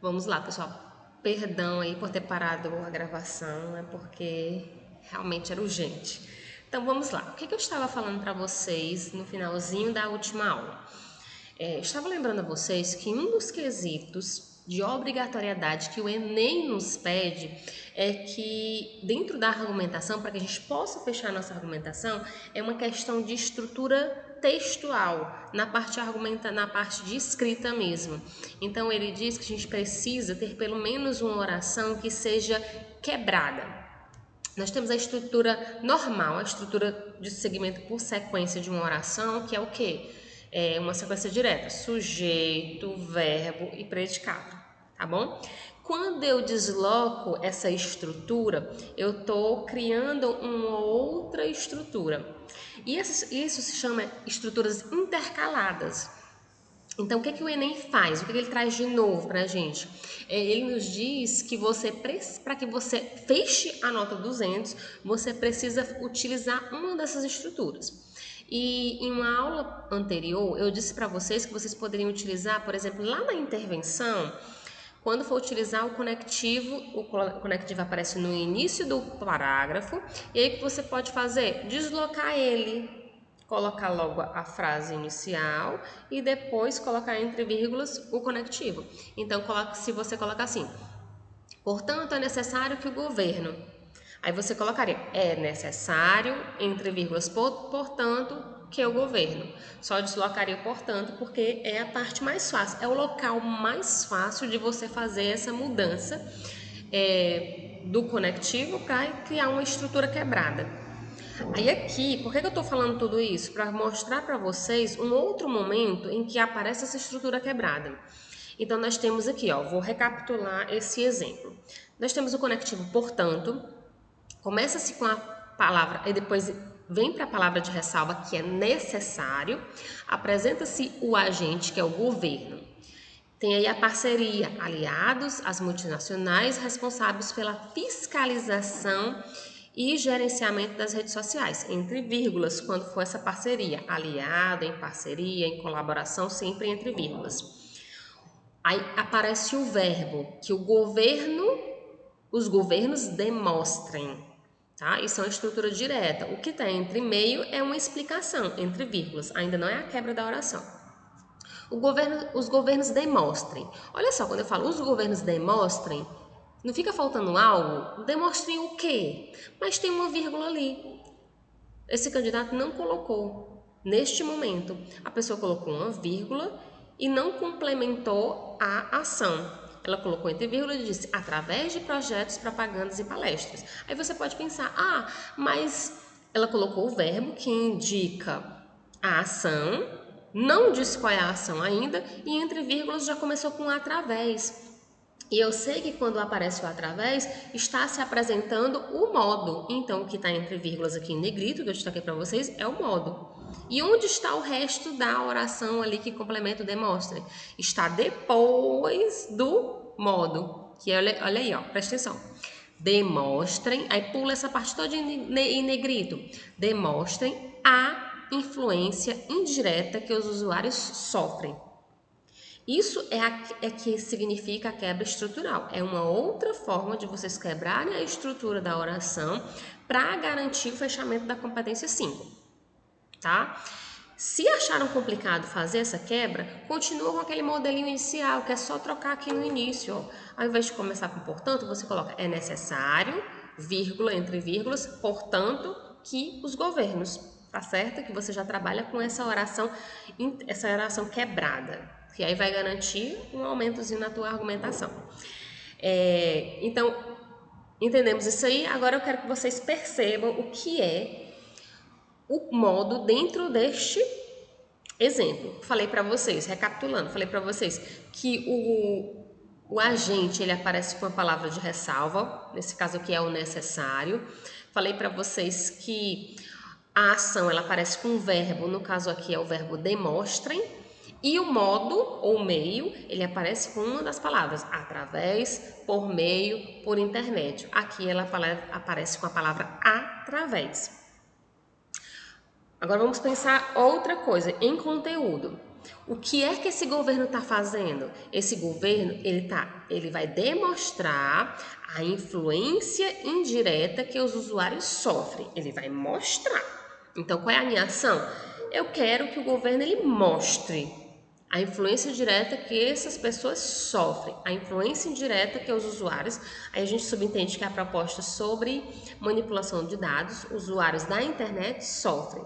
Vamos lá, pessoal. Perdão aí por ter parado a gravação, é porque realmente era urgente. Então vamos lá. O que eu estava falando para vocês no finalzinho da última aula? Eu estava lembrando a vocês que um dos quesitos de obrigatoriedade que o Enem nos pede é que, dentro da argumentação, para que a gente possa fechar nossa argumentação, é uma questão de estrutura textual, na parte de escrita mesmo. Então ele diz que a gente precisa ter pelo menos uma oração que seja quebrada. Nós temos a estrutura normal, a estrutura de segmento por sequência de uma oração, que é o quê? É uma sequência direta, sujeito, verbo e predicado, tá bom? Quando eu desloco essa estrutura, eu estou criando uma outra estrutura. E isso se chama estruturas intercaladas. Então, o que o Enem faz? O que ele traz de novo para a gente? Ele nos diz que para que você feche a nota 200, você precisa utilizar uma dessas estruturas. E em uma aula anterior, eu disse para vocês que vocês poderiam utilizar, por exemplo, lá na intervenção, quando for utilizar o conectivo aparece no início do parágrafo, e aí o que você pode fazer? Deslocar ele, colocar logo a frase inicial e depois colocar entre vírgulas o conectivo. Então, se você coloca assim, portanto, é necessário que o governo. Aí você colocaria, é necessário, entre vírgulas, portanto, que o governo. Só deslocaria o portanto porque é a parte mais fácil, é o local mais fácil de você fazer essa mudança do conectivo para criar uma estrutura quebrada. Aí aqui, por que eu estou falando tudo isso? Para mostrar para vocês um outro momento em que aparece essa estrutura quebrada. Então nós temos aqui, ó, vou recapitular esse exemplo. Nós temos o conectivo portanto, começa-se com a palavra e depois vem para a palavra de ressalva que é necessário, apresenta-se o agente que é o governo. Tem aí a parceria, aliados às multinacionais responsáveis pela fiscalização e gerenciamento das redes sociais, entre vírgulas, quando for essa parceria, aliado, em parceria, em colaboração, sempre entre vírgulas. Aí aparece o verbo, que os governos demonstrem, tá? Isso é uma estrutura direta. O que está entre meio é uma explicação, entre vírgulas, ainda não é a quebra da oração. Os governos demonstrem. Olha só, quando eu falo os governos demonstrem, não fica faltando algo? Demonstrem o quê? Mas tem uma vírgula ali. Esse candidato não colocou. Neste momento, a pessoa colocou uma vírgula e não complementou a ação. Ela colocou entre vírgula e disse através de projetos, propagandas e palestras. Aí você pode pensar, mas ela colocou o verbo que indica a ação, não disse qual é a ação ainda, e entre vírgulas já começou com através. E eu sei que quando aparece o através, está se apresentando o modo. Então, o que está entre vírgulas aqui em negrito, que eu destaquei para vocês, é o modo. E onde está o resto da oração ali que complementa o demonstre? Está depois do modo. Que olha aí, ó, presta atenção. Demonstrem, aí pula essa parte toda em negrito. Demonstrem a influência indireta que os usuários sofrem. Isso é que significa a quebra estrutural. É uma outra forma de vocês quebrarem a estrutura da oração para garantir o fechamento da competência 5, tá? Se acharam complicado fazer essa quebra, continua com aquele modelinho inicial, que é só trocar aqui no início. Ó. Ao invés de começar com portanto, você coloca é necessário, vírgula, entre vírgulas, portanto, que os governos, tá certo? Que você já trabalha com essa oração quebrada, que aí vai garantir um aumentozinho na tua argumentação. Então, entendemos isso aí. Agora eu quero que vocês percebam o que é o modo dentro deste exemplo. Falei para vocês, recapitulando, falei para vocês que o agente ele aparece com a palavra de ressalva, nesse caso aqui é o necessário. Falei para vocês que a ação ela aparece com um verbo, no caso aqui é o verbo demonstrem, e o modo ou meio ele aparece com uma das palavras, através, por meio, por intermédio. Aqui ela aparece com a palavra através. Agora vamos pensar outra coisa, em conteúdo. O que é que esse governo está fazendo? Esse governo ele vai demonstrar a influência indireta que os usuários sofrem. Ele vai mostrar. Então, qual é a minha ação? Eu quero que o governo ele mostre a influência direta que essas pessoas sofrem, a influência indireta que os usuários, aí a gente subentende que a proposta sobre manipulação de dados, usuários da internet sofrem.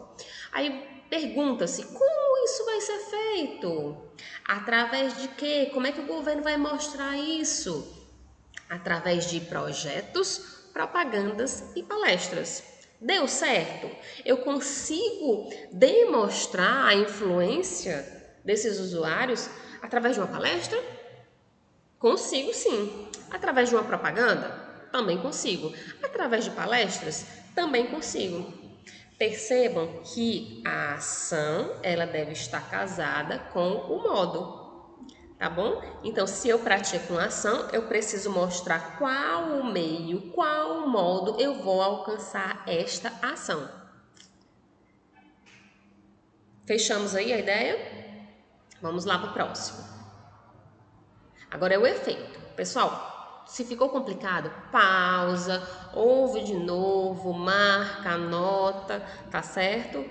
Aí pergunta-se, como isso vai ser feito? Através de quê? Como é que o governo vai mostrar isso? Através de projetos, propagandas e palestras. Deu certo? Eu consigo demonstrar a influência desses usuários através de uma palestra? Consigo sim. Através de uma propaganda? Também consigo. Através de palestras? Também consigo. Percebam que a ação ela deve estar casada com o modo. Tá bom? Então, se eu pratico uma ação, eu preciso mostrar qual o meio, qual o modo eu vou alcançar esta ação. Fechamos aí a ideia? Vamos lá para o próximo. Agora é o efeito. Pessoal, se ficou complicado, pausa, ouve de novo, marca, anota, tá certo?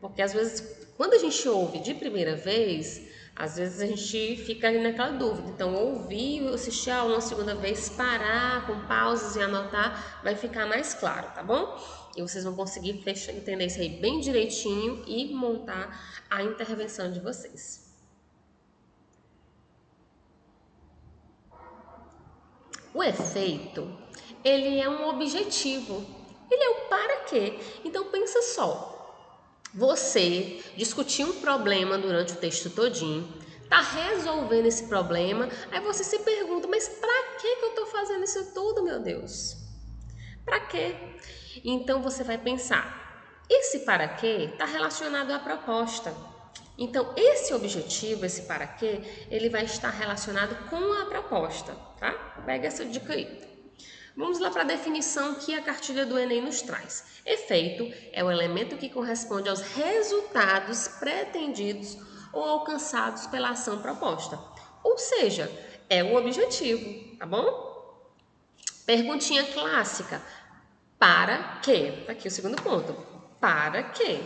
Porque às vezes, quando a gente ouve de primeira vez, às vezes a gente fica ali naquela dúvida. Então, ouvir, assistir a uma segunda vez, parar com pausas e anotar, vai ficar mais claro, tá bom? E vocês vão conseguir entender isso aí bem direitinho e montar a intervenção de vocês. O efeito, ele é um objetivo. Ele é o para quê? Então pensa só. Você discutiu um problema durante o texto todinho, tá resolvendo esse problema, aí você se pergunta, mas para que eu tô fazendo isso tudo, meu Deus? Para quê? Então você vai pensar, esse para quê está relacionado à proposta. Então esse objetivo, esse para quê, ele vai estar relacionado com a proposta, tá? Pega essa dica aí. Vamos lá para a definição que a cartilha do Enem nos traz. Efeito é o elemento que corresponde aos resultados pretendidos ou alcançados pela ação proposta. Ou seja, é o objetivo, tá bom? Perguntinha clássica. Para quê? Tá aqui o segundo ponto. Para quê?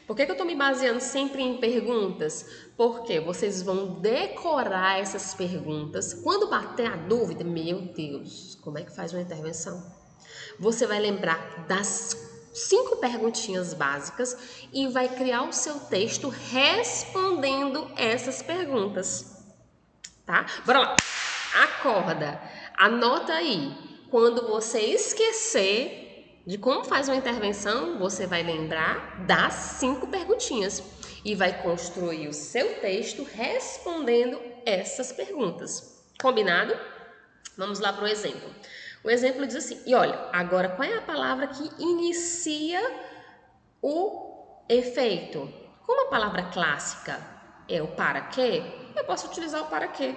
Por que eu estou me baseando sempre em perguntas? Porque vocês vão decorar essas perguntas. Quando bater a dúvida, meu Deus, como é que faz uma intervenção? Você vai lembrar das 5 perguntinhas básicas e vai criar o seu texto respondendo essas perguntas. Tá? Bora lá! Acorda! Anota aí. Quando você esquecer de como faz uma intervenção, você vai lembrar das 5 perguntinhas e vai construir o seu texto respondendo essas perguntas. Combinado? Vamos lá para o exemplo. O exemplo diz assim, e olha, agora qual é a palavra que inicia o efeito? Como a palavra clássica é o para quê, eu posso utilizar o para quê.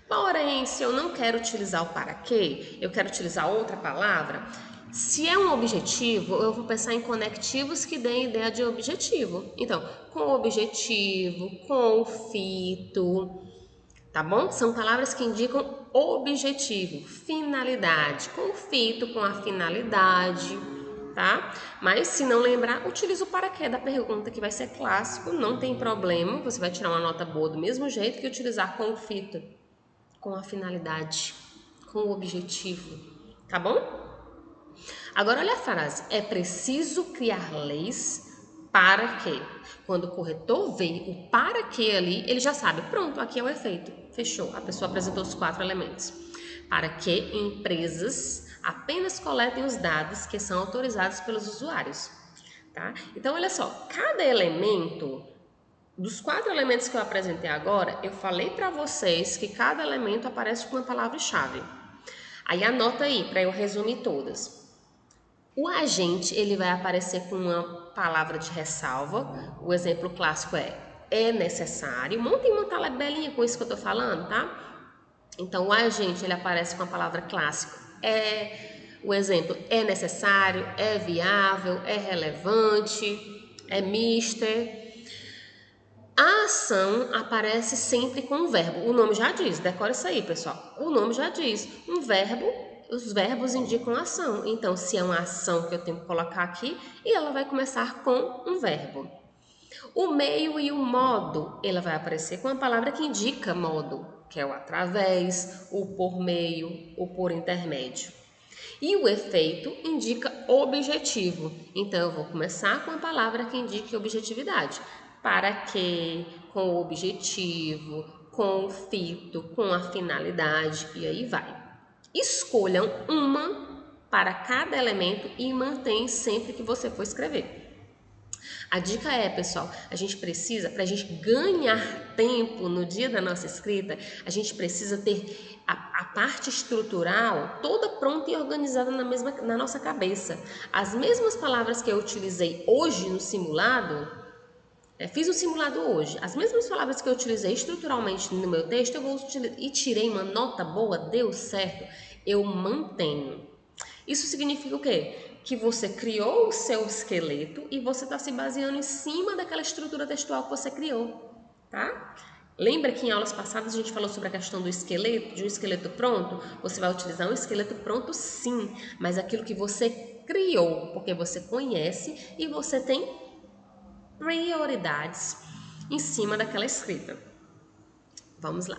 Porém, se eu não quero utilizar o para quê, eu quero utilizar outra palavra, se é um objetivo, eu vou pensar em conectivos que deem ideia de objetivo. Então, com objetivo, confito, tá bom? São palavras que indicam objetivo, finalidade, confito com a finalidade, tá? Mas se não lembrar, utiliza o para quê da pergunta, que vai ser clássico, não tem problema, você vai tirar uma nota boa do mesmo jeito que utilizar confito, com a finalidade, com o objetivo, tá bom? Agora olha a frase, é preciso criar leis para quê? Quando o corretor vê o para quê ali, ele já sabe, pronto, aqui é o efeito, fechou, a pessoa apresentou os 4 elementos. Para que empresas apenas coletem os dados que são autorizados pelos usuários, tá? Então olha só, cada elemento, dos 4 elementos que eu apresentei agora, eu falei para vocês que cada elemento aparece com uma palavra-chave. Aí anota aí, para eu resumir todas. O agente, ele vai aparecer com uma palavra de ressalva. O exemplo clássico é necessário. Montem uma tabelinha com isso que eu tô falando, tá? Então, o agente, ele aparece com a palavra clássica. O exemplo é necessário, é viável, é relevante, é mister. A ação aparece sempre com um verbo. O nome já diz, decora isso aí, pessoal. O nome já diz. Um verbo, os verbos indicam ação. Então, se é uma ação que eu tenho que colocar aqui, e ela vai começar com um verbo. O meio e o modo, ela vai aparecer com a palavra que indica modo, que é o através, o por meio, o por intermédio. E o efeito indica objetivo. Então, eu vou começar com a palavra que indique objetividade. Para que, com o objetivo, com o fito, com a finalidade, e aí vai. Escolham uma para cada elemento e mantém sempre que você for escrever. A dica é, pessoal, a gente precisa, para a gente ganhar tempo no dia da nossa escrita, a gente precisa ter a parte estrutural toda pronta e organizada na nossa cabeça. As mesmas palavras que eu utilizei hoje no simulado, fiz um simulado hoje, as mesmas palavras que eu utilizei estruturalmente no meu texto, eu vou utilizar e tirei uma nota boa, deu certo, eu mantenho. Isso significa o quê? Que você criou o seu esqueleto e você está se baseando em cima daquela estrutura textual que você criou, tá? Lembra que em aulas passadas a gente falou sobre a questão do esqueleto, de um esqueleto pronto? Você vai utilizar um esqueleto pronto sim, mas aquilo que você criou, porque você conhece e você tem prioridades em cima daquela escrita. Vamos lá.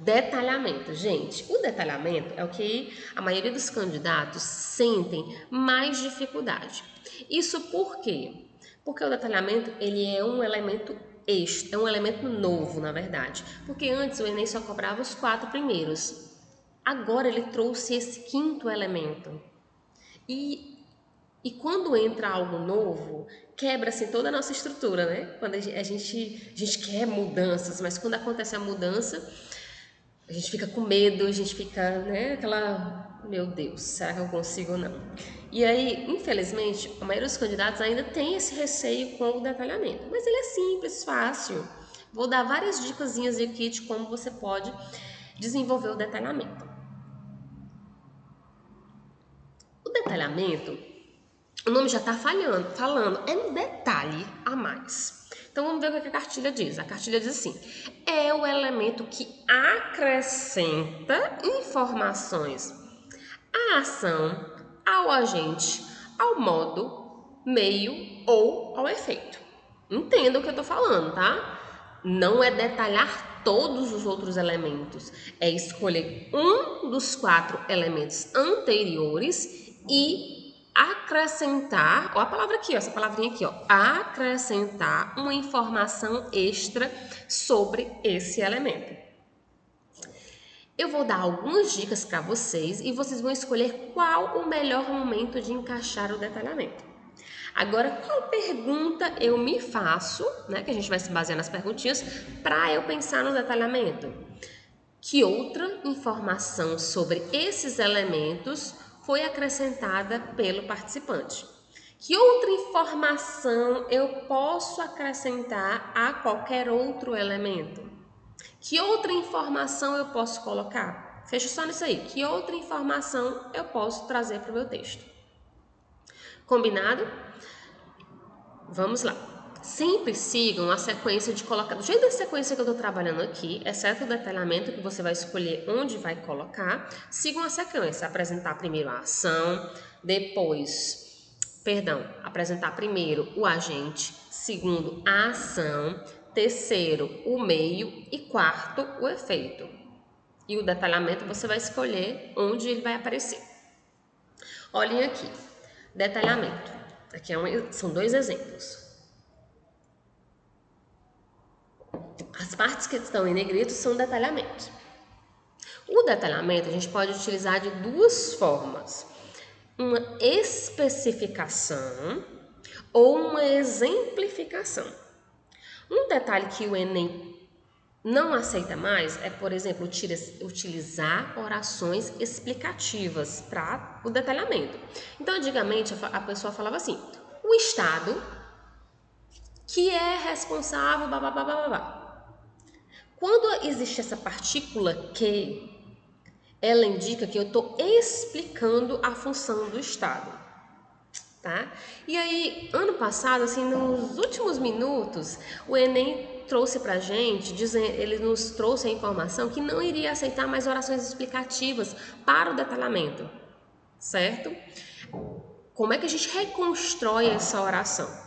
Detalhamento, gente. O detalhamento é o que a maioria dos candidatos sentem mais dificuldade. Isso por quê? Porque o detalhamento ele é um elemento extra, é um elemento novo, na verdade. Porque antes o Enem só cobrava os 4 primeiros. Agora ele trouxe esse quinto elemento. E quando entra algo novo, quebra assim toda a nossa estrutura, né? Quando a gente quer mudanças, mas quando acontece a mudança, a gente fica com medo, a gente fica, né, aquela, meu Deus, será que eu consigo ou não? E aí, infelizmente, a maioria dos candidatos ainda tem esse receio com o detalhamento, mas ele é simples, fácil. Vou dar várias dicasinhas aqui de como você pode desenvolver o detalhamento. O detalhamento, o nome já está falando, é um detalhe a mais. Então vamos ver o que a cartilha diz. A cartilha diz assim: é o elemento que acrescenta informações à ação, ao agente, ao modo, meio ou ao efeito. Entenda o que eu estou falando, tá? Não é detalhar todos os outros elementos, é escolher um dos 4 elementos anteriores e acrescentar, ó, a palavra aqui, ó, essa palavrinha aqui, ó, acrescentar uma informação extra sobre esse elemento. Eu vou dar algumas dicas para vocês e vocês vão escolher qual o melhor momento de encaixar o detalhamento. Agora, qual pergunta eu me faço, né, que a gente vai se basear nas perguntinhas, para eu pensar no detalhamento? Que outra informação sobre esses elementos foi acrescentada pelo participante? Que outra informação eu posso acrescentar a qualquer outro elemento? Que outra informação eu posso colocar? Fecha só nisso aí. Que outra informação eu posso trazer para o meu texto? Combinado? Vamos lá. Sempre sigam a sequência de colocar, do jeito da sequência que eu estou trabalhando aqui, exceto o detalhamento que você vai escolher onde vai colocar, sigam a sequência, apresentar primeiro a ação, apresentar primeiro o agente, segundo a ação, terceiro o meio e quarto o efeito. E o detalhamento você vai escolher onde ele vai aparecer. Olhem aqui, detalhamento. Aqui são 2 exemplos. As partes que estão em negrito são detalhamentos. O detalhamento a gente pode utilizar de 2 formas. Uma especificação ou uma exemplificação. Um detalhe que o Enem não aceita mais é, por exemplo, utilizar orações explicativas para o detalhamento. Então, antigamente, a pessoa falava assim: o Estado que é responsável, babá. Quando existe essa partícula que, ela indica que eu estou explicando a função do Estado, tá? E aí, ano passado, assim, nos últimos minutos, o Enem trouxe pra gente, ele nos trouxe a informação que não iria aceitar mais orações explicativas para o detalhamento, certo? Como é que a gente reconstrói essa oração?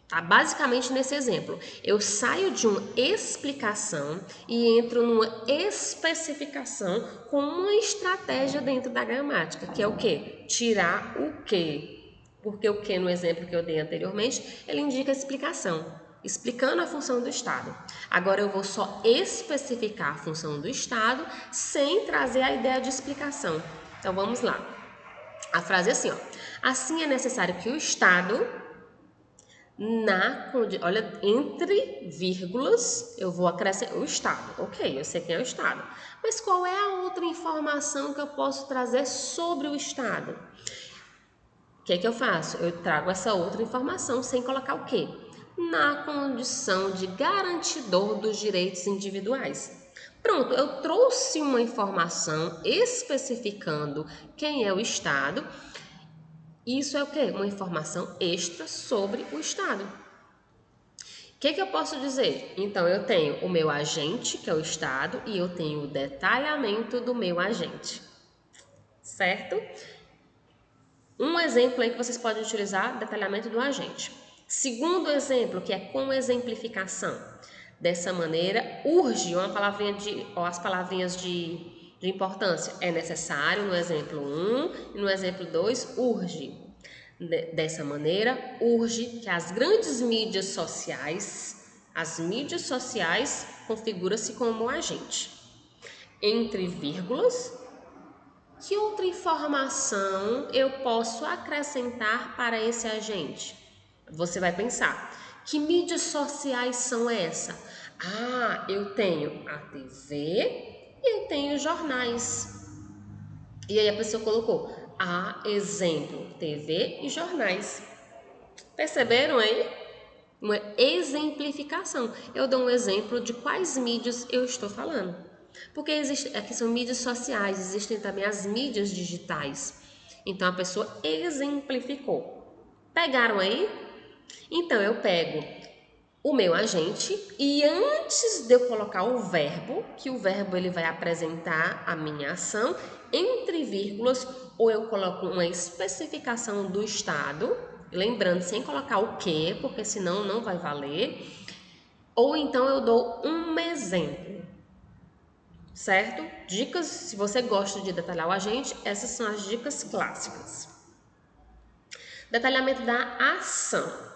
Tá? Basicamente nesse exemplo, eu saio de uma explicação e entro numa especificação com uma estratégia dentro da gramática, que é o quê? Tirar o quê? Porque o que no exemplo que eu dei anteriormente, ele indica a explicação, explicando a função do Estado. Agora eu vou só especificar a função do Estado sem trazer a ideia de explicação. Então vamos lá. A frase é assim, ó. Assim é necessário que o Estado olha, entre vírgulas, eu vou acrescentar o Estado. Ok, eu sei quem é o Estado. Mas qual é a outra informação que eu posso trazer sobre o Estado? O que é que eu faço? Eu trago essa outra informação sem colocar o quê? Na condição de garantidor dos direitos individuais. Pronto, eu trouxe uma informação especificando quem é o Estado. Isso é o quê? Uma informação extra sobre o Estado. O que eu posso dizer? Então, eu tenho o meu agente, que é o Estado, e eu tenho o detalhamento do meu agente, certo? Um exemplo aí que vocês podem utilizar, detalhamento do agente. Segundo exemplo, que é com exemplificação. Dessa maneira, urge uma palavrinha as palavrinhas de importância. É necessário no exemplo 1 e no exemplo 2, urge. Dessa maneira, urge que as grandes mídias sociais, configura-se como agente. Entre vírgulas, que outra informação eu posso acrescentar para esse agente? Você vai pensar, que mídias sociais são essas? Ah, eu tenho a TV e eu tenho jornais. E aí a pessoa colocou, exemplo, TV e jornais. Perceberam aí? Uma exemplificação. Eu dou um exemplo de quais mídias eu estou falando. Porque aqui são mídias sociais, existem também as mídias digitais. Então a pessoa exemplificou. Pegaram aí? Então eu pego o meu agente e antes de eu colocar o verbo, que o verbo ele vai apresentar a minha ação, entre vírgulas, ou eu coloco uma especificação do Estado, lembrando, sem colocar o que, porque senão não vai valer, ou então eu dou um exemplo, certo? Dicas, se você gosta de detalhar o agente, essas são as dicas clássicas. Detalhamento da ação.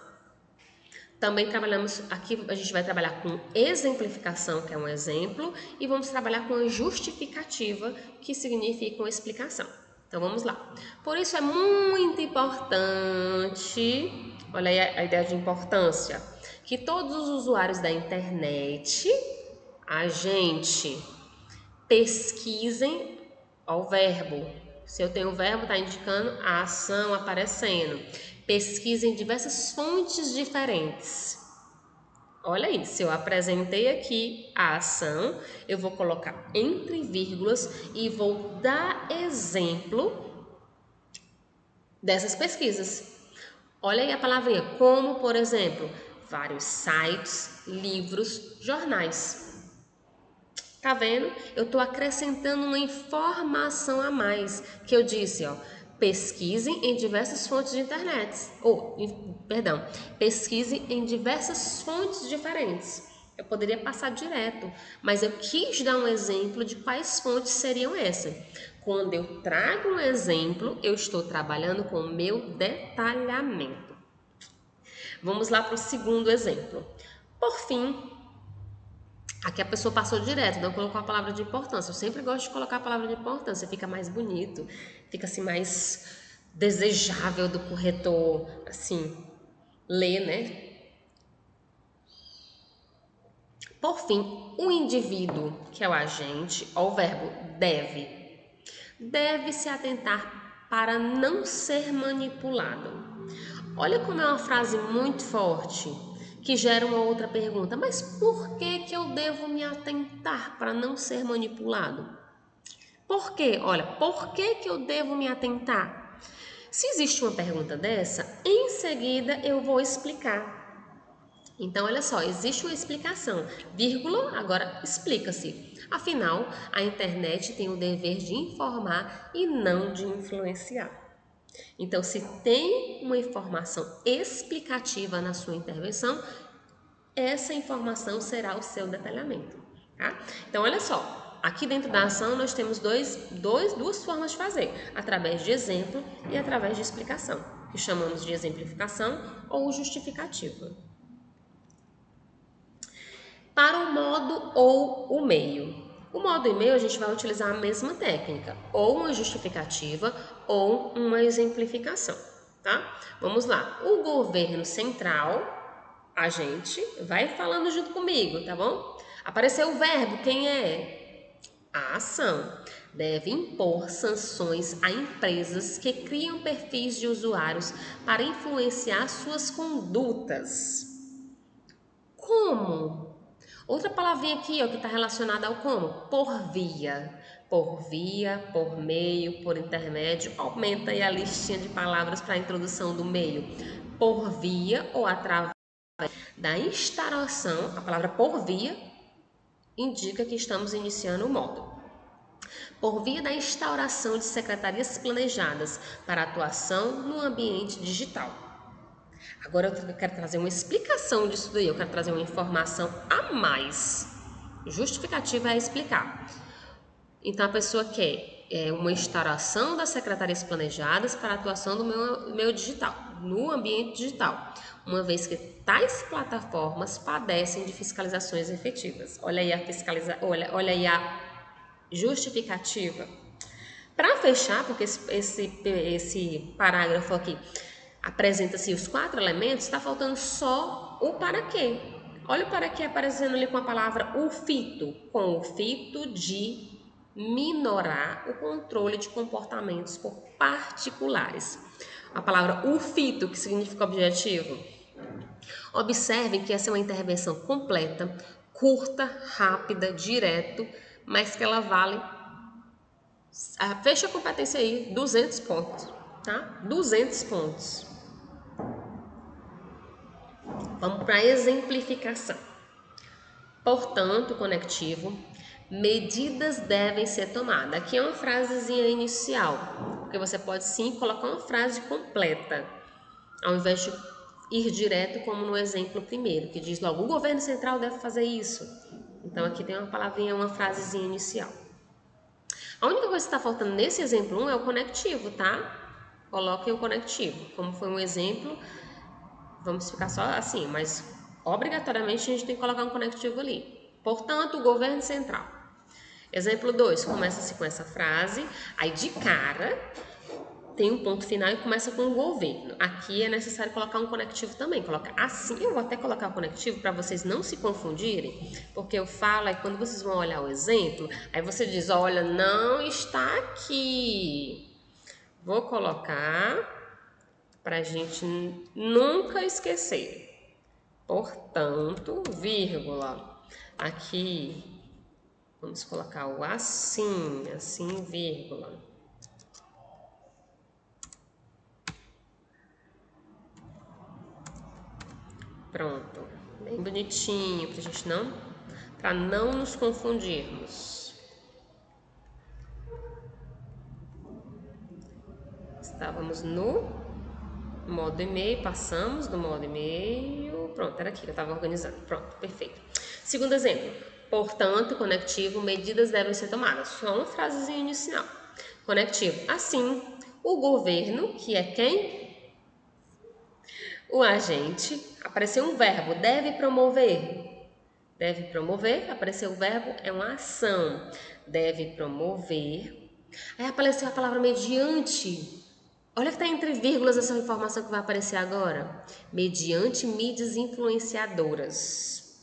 Também trabalhamos, aqui a gente vai trabalhar com exemplificação, que é um exemplo, e vamos trabalhar com justificativa, que significa uma explicação. Então vamos lá. Por isso é muito importante, olha aí a ideia de importância, que todos os usuários da internet, a gente pesquisem o verbo. Se eu tenho o verbo, está indicando a ação aparecendo. Pesquisem diversas fontes diferentes. Olha aí, se eu apresentei aqui a ação, eu vou colocar entre vírgulas e vou dar exemplo dessas pesquisas. Olha aí a palavrinha, como, por exemplo, vários sites, livros, jornais. Tá vendo? Eu estou acrescentando uma informação a mais, que eu disse, ó, pesquisem em diversas fontes de internet. Pesquise em diversas fontes diferentes. Eu poderia passar direto, mas eu quis dar um exemplo de quais fontes seriam essas. Quando eu trago um exemplo, eu estou trabalhando com o meu detalhamento. Vamos lá para o segundo exemplo. Por fim, aqui a pessoa passou direto, não colocou a palavra de importância. Eu sempre gosto de colocar a palavra de importância, fica mais bonito, fica assim mais desejável do corretor, assim, ler, né? Por fim, o indivíduo, que é o agente, ou o verbo deve se atentar para não ser manipulado. Olha como é uma frase muito forte, que gera uma outra pergunta. Mas por que eu devo me atentar para não ser manipulado? Por quê? Olha, por que eu devo me atentar? Se existe uma pergunta dessa, em seguida eu vou explicar. Então, olha só, existe uma explicação, vírgula, agora explica-se. Afinal, a internet tem o dever de informar e não de influenciar. Então, se tem uma informação explicativa na sua intervenção, essa informação será o seu detalhamento, tá? Então, olha só, aqui dentro da ação nós temos duas formas de fazer, através de exemplo e através de explicação, que chamamos de exemplificação ou justificativa. Para o modo ou o meio. O modo e meio a gente vai utilizar a mesma técnica, ou uma justificativa ou uma exemplificação, tá? Vamos lá. O governo central, a gente vai falando junto comigo, tá bom? Apareceu o verbo, quem é? A ação. Deve impor sanções a empresas que criam perfis de usuários para influenciar suas condutas. Como? Outra palavrinha aqui, ó, que está relacionada ao como? Por via. Por via, por meio, por intermédio. Aumenta aí a listinha de palavras para a introdução do meio. Por via ou através da instauração, a palavra por via indica que estamos iniciando o modo. Por via da instauração de secretarias planejadas para atuação no ambiente digital. Agora eu quero trazer uma explicação disso daí, eu quero trazer uma informação a mais. Justificativa é explicar. Então a pessoa quer uma instauração das secretarias planejadas para a atuação do meu digital, no ambiente digital, uma vez que tais plataformas padecem de fiscalizações efetivas. Olha aí olha aí a justificativa. Para fechar, porque esse parágrafo aqui apresenta-se os 4 elementos, está faltando só o para quê. Olha o para quê aparecendo ali com a palavra o fito, com o fito de minorar o controle de comportamentos por particulares. A palavra o fito, que significa objetivo. Observem que essa é uma intervenção completa, curta, rápida, direto, mas que ela vale... Fecha a competência aí, 200 pontos, tá? 200 pontos. Vamos para a exemplificação. Portanto, conectivo, medidas devem ser tomadas. Aqui é uma frasezinha inicial, porque você pode sim colocar uma frase completa, ao invés de ir direto como no exemplo primeiro, que diz logo, o governo central deve fazer isso. Então aqui tem uma palavrinha, uma frasezinha inicial. A única coisa que está faltando nesse exemplo 1 é o conectivo, tá? Coloquem o conectivo. Como foi um exemplo, vamos ficar só assim, mas obrigatoriamente a gente tem que colocar um conectivo ali. Portanto, o governo central. Exemplo 2, começa-se com essa frase, aí de cara tem um ponto final e começa com o governo. Aqui é necessário colocar um conectivo também. Coloca assim, eu vou até colocar o conectivo para vocês não se confundirem, porque eu falo, aí quando vocês vão olhar o exemplo, aí você diz, olha, não está aqui. Vou colocar para a gente nunca esquecer. Portanto, vírgula. Aqui, vamos colocar o assim, vírgula. Pronto, bem bonitinho, para não nos confundirmos. Estávamos no modo e-mail, passamos do modo e-mail, pronto, era aqui que eu estava organizando, pronto, perfeito. Segundo exemplo, portanto, conectivo, medidas devem ser tomadas, só uma frasezinha inicial. Conectivo, assim, o governo, que é quem? O agente, apareceu um verbo, deve promover. Deve promover, apareceu o verbo, é uma ação. Deve promover. Aí apareceu a palavra mediante. Olha que está entre vírgulas essa informação que vai aparecer agora. Mediante mídias influenciadoras.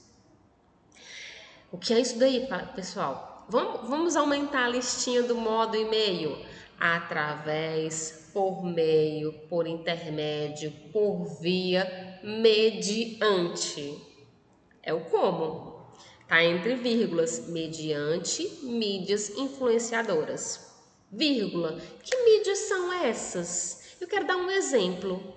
O que é isso daí, pessoal? Vamos aumentar a listinha do modo e-mail. Através, por meio, por intermédio, por via, mediante. É o como. Tá entre vírgulas. Mediante mídias influenciadoras. Vírgula. Que mídias são essas? Eu quero dar um exemplo,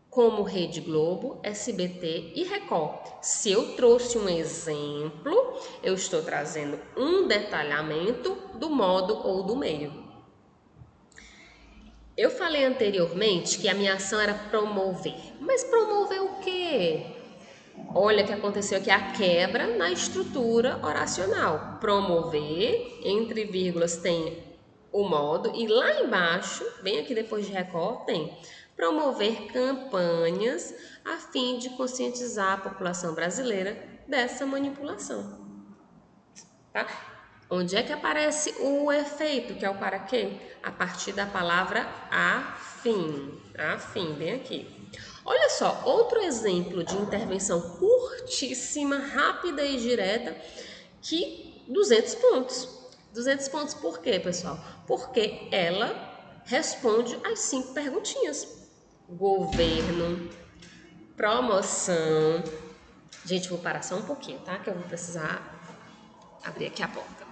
como Rede Globo, SBT e Record. Se eu trouxe um exemplo, eu estou trazendo um detalhamento do modo ou do meio. Eu falei anteriormente que a minha ação era promover, mas promover o quê? Olha o que aconteceu aqui, a quebra na estrutura oracional. Promover, entre vírgulas tem o modo, e lá embaixo, bem aqui depois de Record, tem promover campanhas a fim de conscientizar a população brasileira dessa manipulação. Tá? Onde é que aparece o efeito, que é o para quê? A partir da palavra afim. Afim, bem aqui. Olha só, outro exemplo de intervenção curtíssima, rápida e direta, que 200 pontos. 200 pontos por quê, pessoal? Porque ela responde as 5 perguntinhas. Governo, promoção. Gente, vou parar só um pouquinho, tá? Que eu vou precisar abrir aqui a porta.